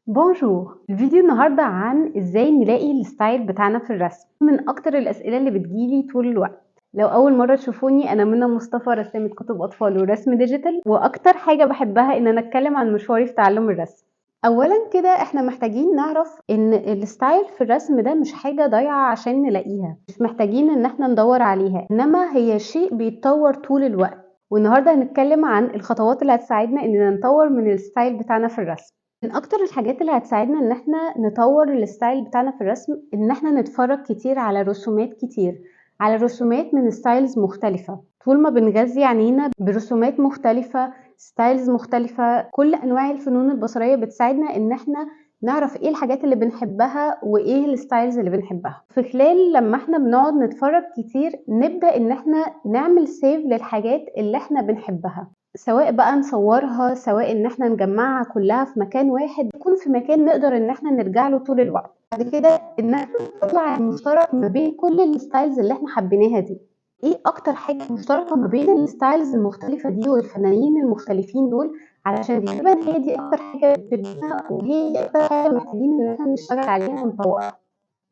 بونجور. الفيديو النهاردة عن ازاي نلاقي الستايل بتاعنا في الرسم. من اكتر الاسئلة اللي بتجيلي طول الوقت. لو اول مرة تشوفوني، انا منى مصطفى، رسامة كتب اطفال ورسم ديجيتال، واكتر حاجة بحبها ان انا اتكلم عن مشواري في تعلم الرسم. اولا كده احنا محتاجين نعرف ان الستايل في الرسم ده مش حاجة ضايعة عشان نلاقيها، مش محتاجين ان احنا ندور عليها، انما هي شيء بيتطور طول الوقت. والنهاردة هنتكلم عن الخطوات اللي هتساعدنا اننا نطور من الستايل بتاعنا في الرسم. من اكتر الحاجات اللي هتساعدنا ان احنا نطور الستايل بتاعنا في الرسم ان احنا نتفرج كتير على رسومات كتير، على رسومات من ستايلز مختلفة. طول ما بنغذي عينينا برسومات مختلفة، ستايلز مختلفة، كل انواع الفنون البصرية بتساعدنا ان احنا نعرف ايه الحاجات اللي بنحبها وايه الستايلز اللي بنحبها. في خلال لما احنا بنقعد نتفرج كتير نبدأ ان احنا نعمل سيف للحاجات اللي احنا بنحبها، سواء بقى نصورها، سواء ان احنا نجمعها كلها في مكان واحد، يكون في مكان نقدر ان احنا نرجع له طول الوقت. بعد كده ان احنا نطلع المشترك ما بين كل الستايلز اللي احنا حبيناها دي. ايه اكتر حاجة مشتركة ما بين الستايلز المختلفة دي والفنانين المختلفين دول، علشان غالبا هي دي اكتر حاجة بتشدنا وهي دي اكتر حاجة محتاجين ان احنا نشتغل عليها ونطورها.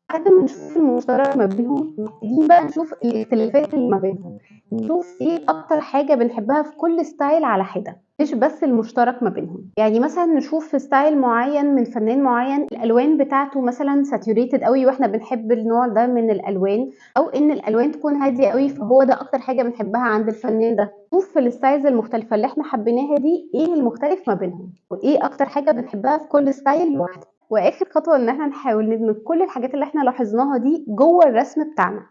بعد ما نشوف المشترك ما بينهم، محتاجين بقى نشوف الاختلافات اللي ما بينهم، نشوف ايه اكتر حاجة بنحبها في كل ستايل على حدة، مش بس المشترك ما بينهم. يعني مثلا نشوف في ستايل معين من فنان معين الالوان بتاعته مثلا ساتوريتد قوي واحنا بنحب النوع ده من الالوان، او ان الالوان تكون هاديه قوي فهو ده اكتر حاجه بنحبها عند الفنان ده. نشوف في الستايلز المختلفه اللي احنا حبيناها دي ايه المختلف ما بينهم، وايه اكتر حاجه بنحبها في كل ستايل لوحده. واخر خطوه ان احنا نحاول ندمج كل الحاجات اللي احنا لاحظناها دي جوه الرسم بتاعنا.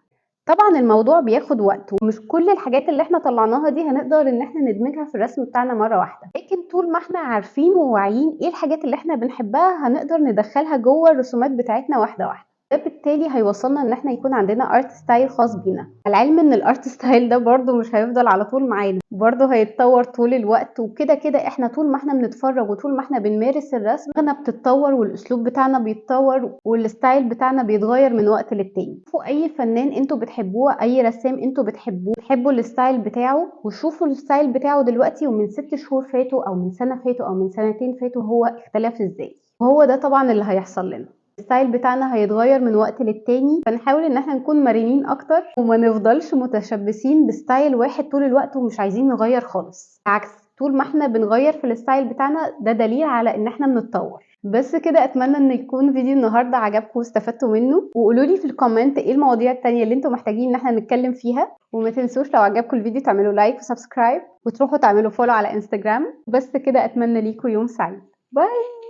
طبعا الموضوع بياخد وقت، ومش كل الحاجات اللي احنا طلعناها دي هنقدر ان احنا ندمجها في الرسم بتاعنا مرة واحدة، لكن طول ما احنا عارفين وواعيين ايه الحاجات اللي احنا بنحبها هنقدر ندخلها جوه الرسومات بتاعتنا واحدة واحدة. ده بالتالي هيوصلنا ان احنا يكون عندنا ارت ستايل خاص بينا. على العلم ان الارت ستايل ده برضو مش هيفضل على طول معانا، برضو هيتطور طول الوقت، وكده كده احنا طول ما احنا بنتفرج وطول ما احنا بنمارس الرسم احنا بتتطور والاسلوب بتاعنا بيتطور والستايل بتاعنا بيتغير من وقت للتاني. شوفوا اي فنان انتوا بتحبوه، اي رسام انتوا بتحبوا الستايل بتاعه، وشوفوا الستايل بتاعه دلوقتي ومن 6 شهور فاتوا او من سنة فاتوا او من سنتين فاتوا هو اختلف ازاي. وهو ده طبعا اللي هيحصل لنا، الستايل بتاعنا هيتغير من وقت للتاني، فنحاول ان احنا نكون مرنين اكتر وما نفضلش متشبثين بستايل واحد طول الوقت ومش عايزين نغير خالص. عكس، طول ما احنا بنغير في الستايل بتاعنا ده دليل على ان احنا بنتطور. بس كده، اتمنى ان يكون فيديو النهارده عجبكم واستفدتوا منه، وقولوا لي في الكومنت ايه المواضيع التانية اللي انتوا محتاجين ان احنا نتكلم فيها. وما تنسوش لو عجبكم الفيديو تعملوا لايك وسبسكرايب وتروحوا تعملوا فولو على انستجرام. بس كده، اتمنى ليكم يوم سعيد. باي.